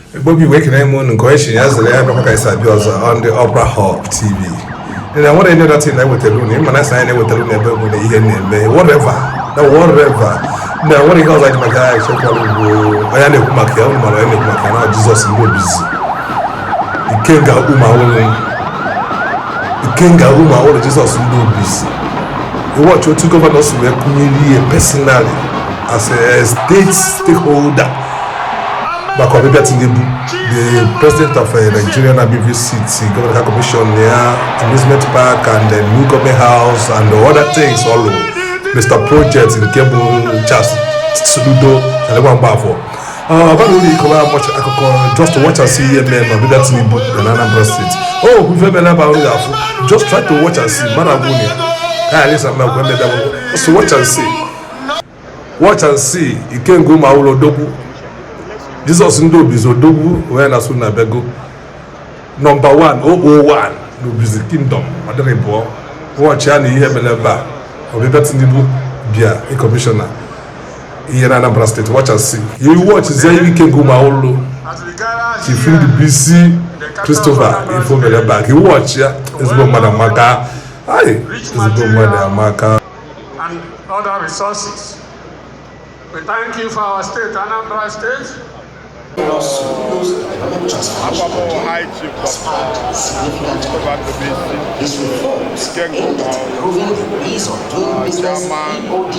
Bobby waking him on question as the other on the OPRAHUB-TV. And I want to know that thing I would tell you, and I sign it with the never with the whatever. Now, what he calls like my guy, so called I am a Makia, Jesus Ndubuisi. Ikenga Umuawulu, Jesus Ndubuisi. What you took over us personally as a state stakeholder. Tinubu, the president of Nigerian Anambra City, Government Commission here, amusement park, and the new government house, and other things all over. Mr. Project in Cable, just Sudo, and the one bar for. But we cover much just to watch and see men of Tinubu in Anambra State. Oh, we've never about it. Just try to watch and see. So watch and see. Watch and see. Ikenga Umuawulu. Jesus Ndubuisi Odogwu where na so na bego number 1 001 Ndubuisi kingdom aderebo watch ya na ihe meleba obebe Tinubu bia a commissioner here in Anambra State. Watch and see. You watch Ikenga Umuawulu Chief Ndubuisi Christopher info meleba you watch ya ezigbo mmadụ maka ezigbo mmadụ maka and other resources. We thank you for our state, Anambra State. High Chief His reforms aimed at improving the ease of doing business in ODB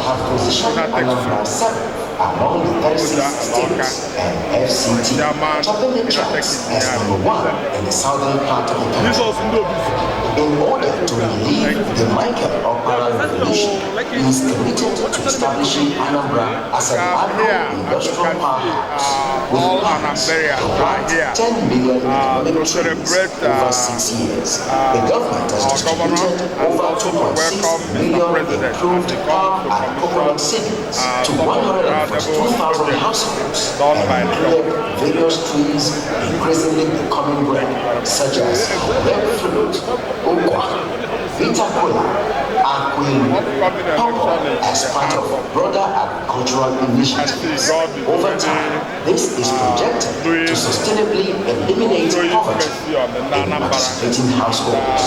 have positioned Anambra 7 among the 36 states and FCT, topping the charts as number 1 in the southern part of the country. In order to relieve the Michael Okpara revolution, he is committed to establishing Anambra as an agro-industrial powerhouse with plans to provide 10 million economic trees over 6 years. The government has distributed over 2.6 million improved palm and coconut seedlings to 142,000 households and cleared various trees increasingly becoming rare, such as breadfruit, okwa, vita cola, and queen pawpaw as part of broader agricultural initiatives. Over time, this is projected to sustainably eliminate poverty in participating households.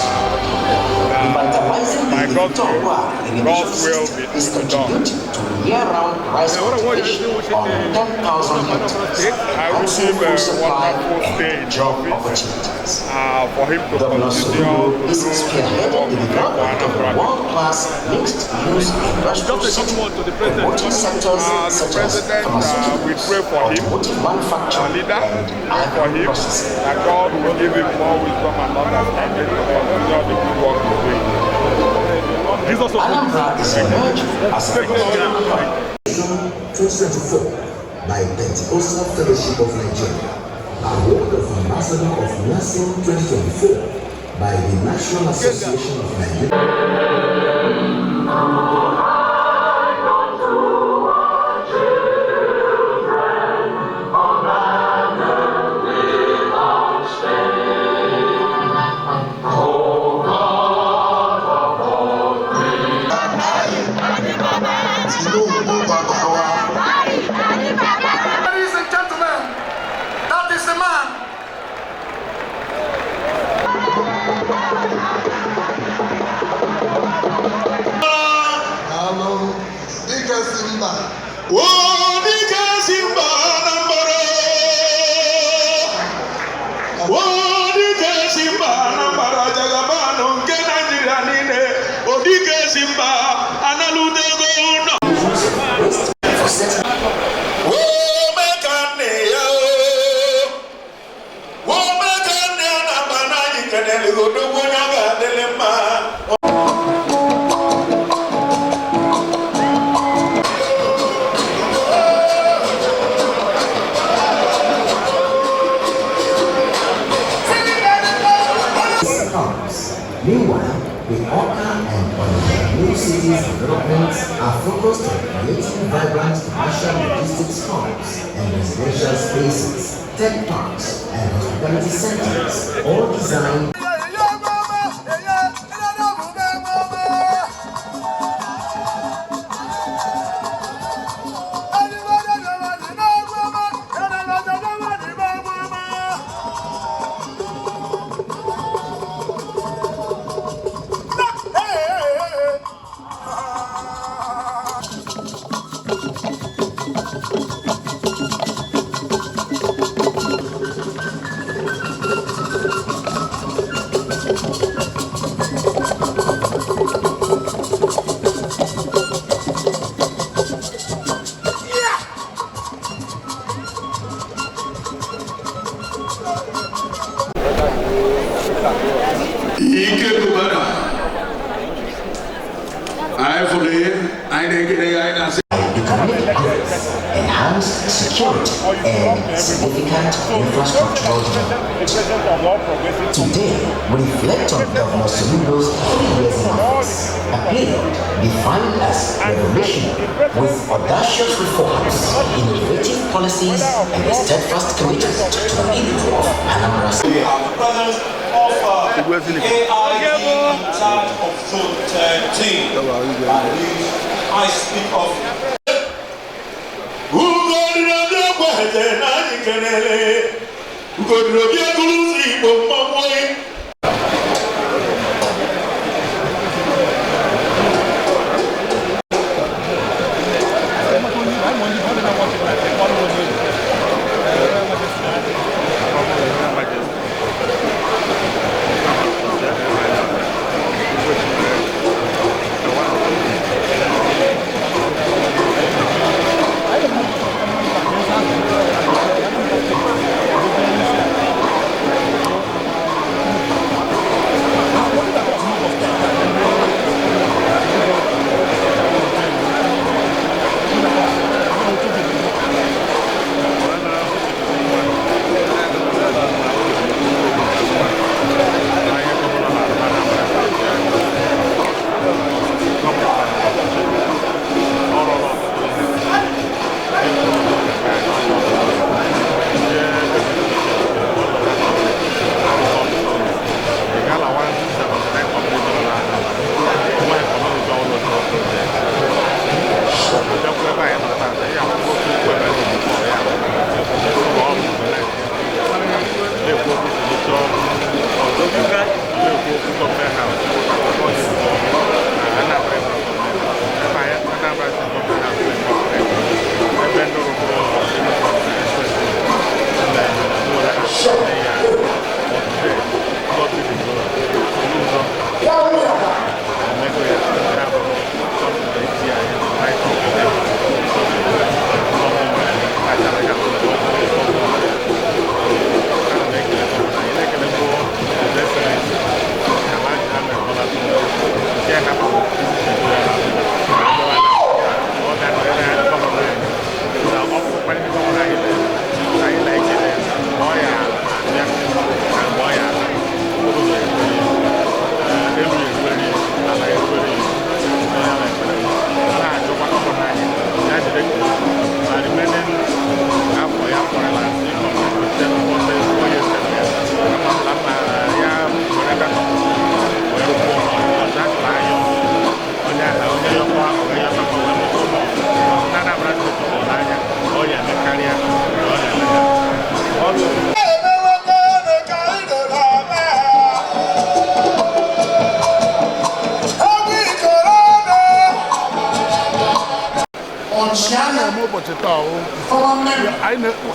Revitalizing the Victoria irrigation system is contributing to year-round rice cultivation on 10,000 hectares, enhancing food supply and job opportunities. Governor Tinubu is spearheading the development of a world-class mixed-use industrial city, promoting sectors such as pharmaceuticals, automotive manufacturing, and agro processing. God will give him more wisdom and understanding to continue the good work he's doing. Anambra is emerging as a regional hub. 2024 by Pentecostal Fellowship of Nigeria. Award of Ambassador of Nursing 2024 by the National Association of Nigeria. Ladies and gentlemen, that is the man. Hello, Simba. Oh, Simba, Anambra. Oh, Simba, Anambra, Jagabano, Nigeria, Nine. Oh, Simba, Analude Gono. Meanwhile, the Oka and other new cities developments are focused on creating vibrant commercial logistics hubs and residential spaces, tech parks, and hospitality centers, all designed Economic growth, enhanced security, and significant infrastructural development. Today, we reflect on Governor Soludo's 3 years in office, a period defined as revolutionary with audacious reforms, innovative policies, and a steadfast commitment to the people of Anambra State. AIG in charge of Zone 13. I speak of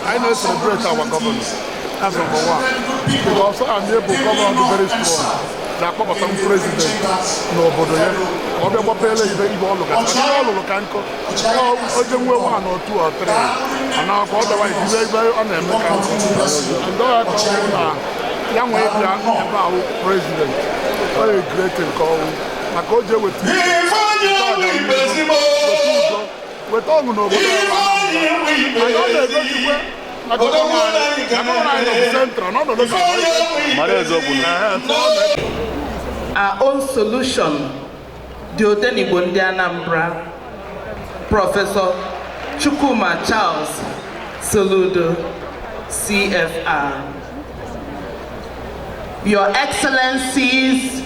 I know celebrate our government. That's number one. Because I'm able to govern very strong. The Common President, nobody. Ọbẹ̀ gbọ́ pẹ́lẹ́ ìbẹ́ ìbọn olùkàtà olùkànkọ́ ọjọ́ nwe 1 or 2 or 3 àná ọkọ̀ ọ̀dọ̀wà ìdílé ìbẹ́ ọ̀nà ẹ̀mẹ́ka ndọ́ ẹ̀kọ́ na ya nwee bịa ebe ahụ president ọ ya egrete nke ọnwụ maka o jee weta weta ọṅụ n'obodo ebe ọ na-egozikwe our own solution, the Odenigbo ndị Anambra, Professor Chukwuma Charles Soludo, CFR. Your Excellencies,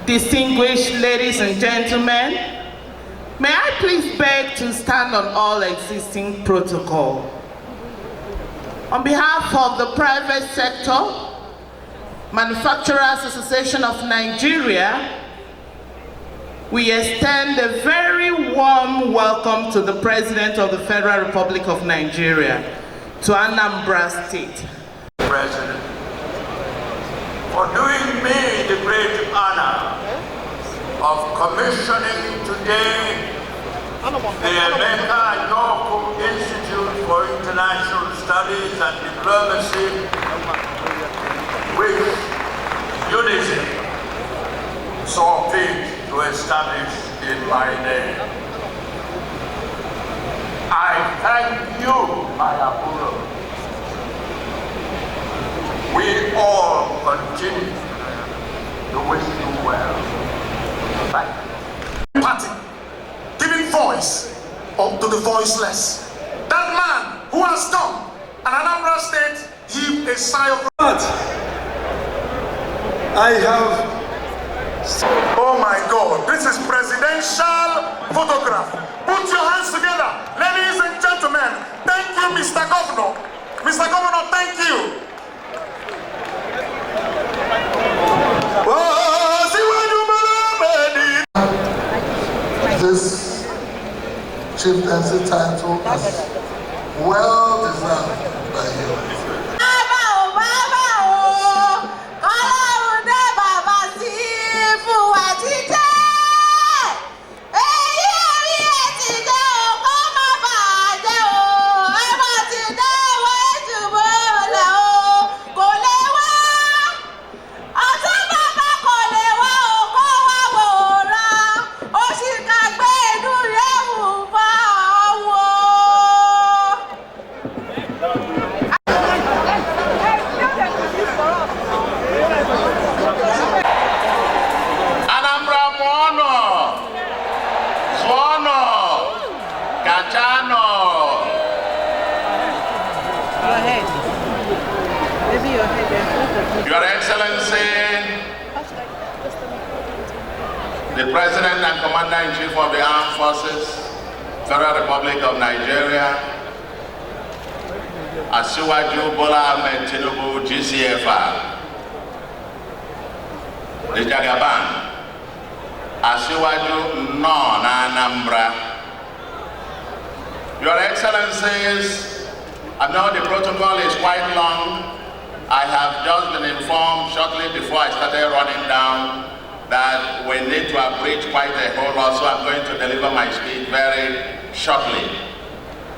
distinguished ladies and gentlemen, may I please beg to stand on all existing protocol. On behalf of the private sector, Manufacturers Association of Nigeria, we extend a very warm welcome to the President of the Federal Republic of Nigeria, to Anambra State. President, for doing me the great honor of commissioning today the Emeka Anyaoku Institute for International Studies and Diplomacy, which unity saw fit to establish in my name. I thank you, my Apollo. We all continue to wish you well. Thank you. Party, giving voice to the voiceless. That man who has come, and Anambra State, give a sigh of I have. Oh my God, this is presidential photograph. Put your hands together, ladies and gentlemen. Thank you, Mr. Governor. Mr. Governor, thank you. This chieftaincy title is well deserved by you. Your Excellency, the President and Commander-in-Chief of the Armed Forces, Federal Republic of Nigeria, Asiwaju Bola Ahmed Tinubu, GCFR, the Jagaban, Asiwaju Non Anambra. Your Excellencies, I know the protocol is quite long. I have just been informed shortly before I started running down that we need to abridge quite a whole lot, so I'm going to deliver my speech very shortly.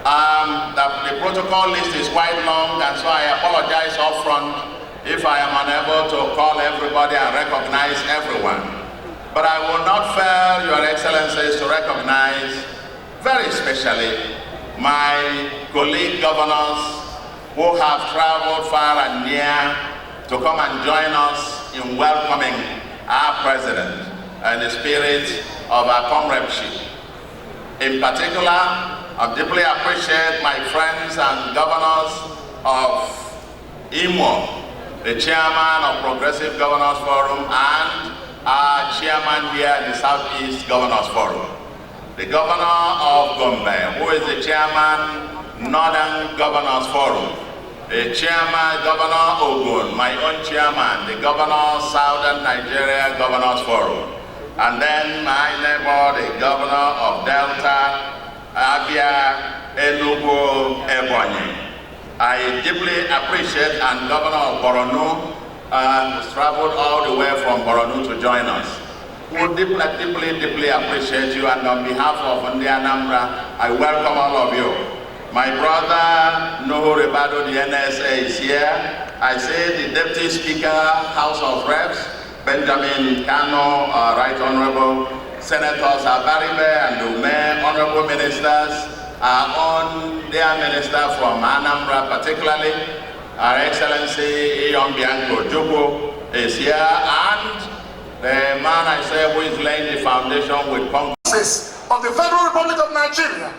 The protocol list is quite long, and so I apologize up front if I am unable to call everybody and recognize everyone. But I will not fail Your Excellencies to recognize, very especially, my colleague governors who have traveled far and near to come and join us in welcoming our President and the spirit of our comradeship. In particular, I deeply appreciate my friends and governors of Imo, the chairman of Progressive Governors Forum, and our chairman here in the Southeast Governors Forum. The governor of Gombe, who is the chairman, Northern Governors Forum. The chairman, Governor Ogun, my own chairman, the governor, Southern Nigeria Governors Forum. And then my neighbor, the governor of Delta, Abia, Enugu, Ebonyi. I deeply appreciate, and Governor of Borno has traveled all the way from Borno to join us. We deeply appreciate you, and on behalf of Anambra, I welcome all of you. My brother, Nuhu Ribado, the NSA, is here. I say the Deputy Speaker, House of Reps, Benjamin Kano, Right Honorable Senators Abaribe and Ume, Honorable Ministers, our own dear Minister from Anambra particularly, Our Excellency Iyon Bianco Jubu is here, and the man I say who is laying the foundation with Congress of the Federal Republic of Nigeria,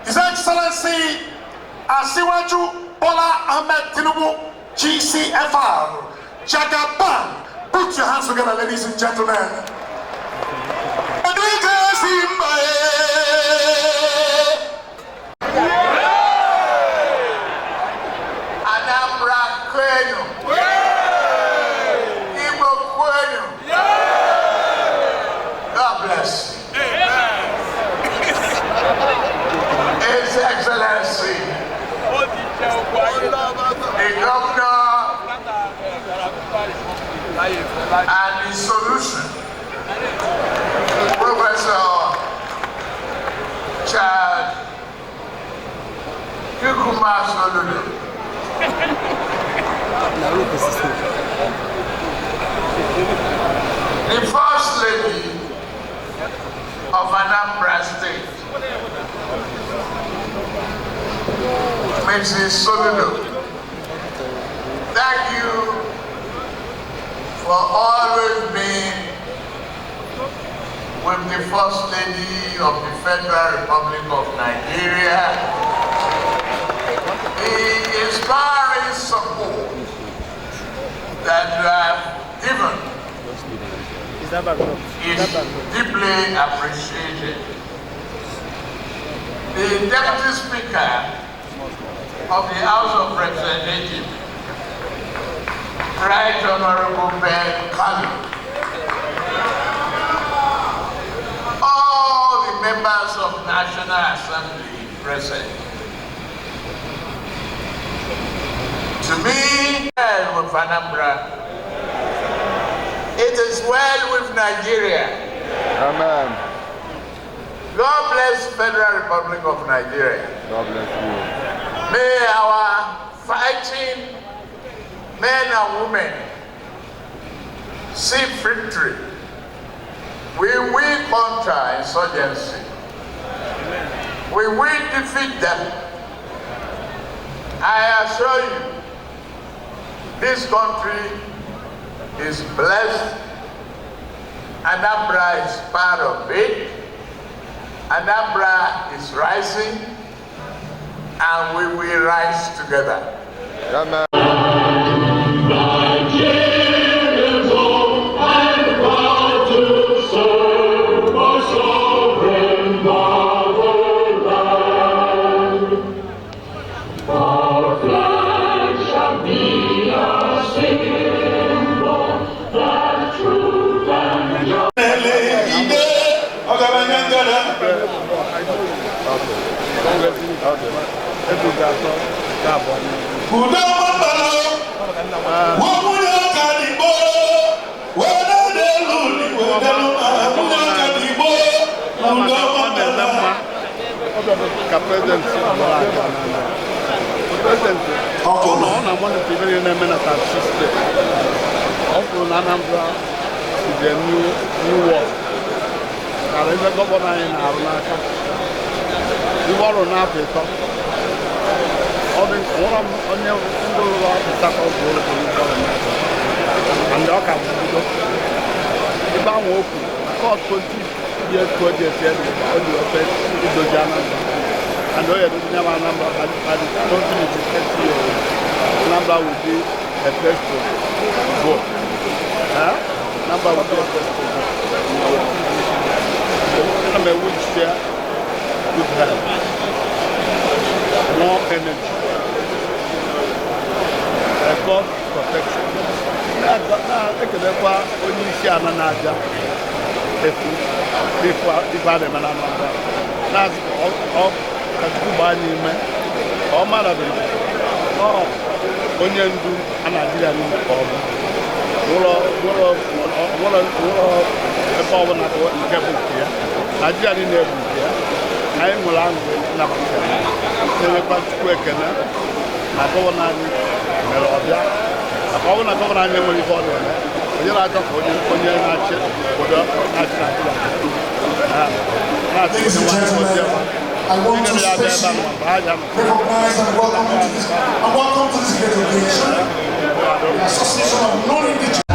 His Excellency Asiwaju Bola Ahmed Tinubu, GCFR, Jagaban. Put your hands together, ladies and gentlemen. Anambra kwenu. Igbo kwenu. God bless you. His Excellency, the Governor and the solution, Professor Chad Yukumasolulu. The First Lady of Anambra State, Mrs. Soludo, thank you for always being with the First Lady of the Federal Republic of Nigeria. The inspiring support that you have given is deeply appreciated. The Deputy Speaker of the House of Representatives, Right Honorable Ben Kali, all the members of National Assembly present. To me, well with Anambra, it is well with Nigeria. Amen. God bless the Federal Republic of Nigeria. God bless you. May our fighting men and women see victory. We will counter insurgency. We will defeat them. I assure you, this country is blessed. Anambra is part of it. Anambra is rising, and we will rise together. Amen. Anambra is a new world. Now, if you go in Arunaka, you are on Africa. All the on your single lot is up of gold and the Oka. If I'm open, I caught 20 years, 20 years, all the effects in the Jana. And I don't have a number, I don't think it's 30 years. Anambra will be a place to go. Number of I'm a wheelchair, good health, more energy, God protection. I think that's when you see Ananaja, if I am an Anambra, that's all Kubani men, all Maravilla, all Onyendu and Nigerian problem. Ladies and gentlemen, I want to specially recognize and welcome to this great occasion. The Association of Non-Indigenous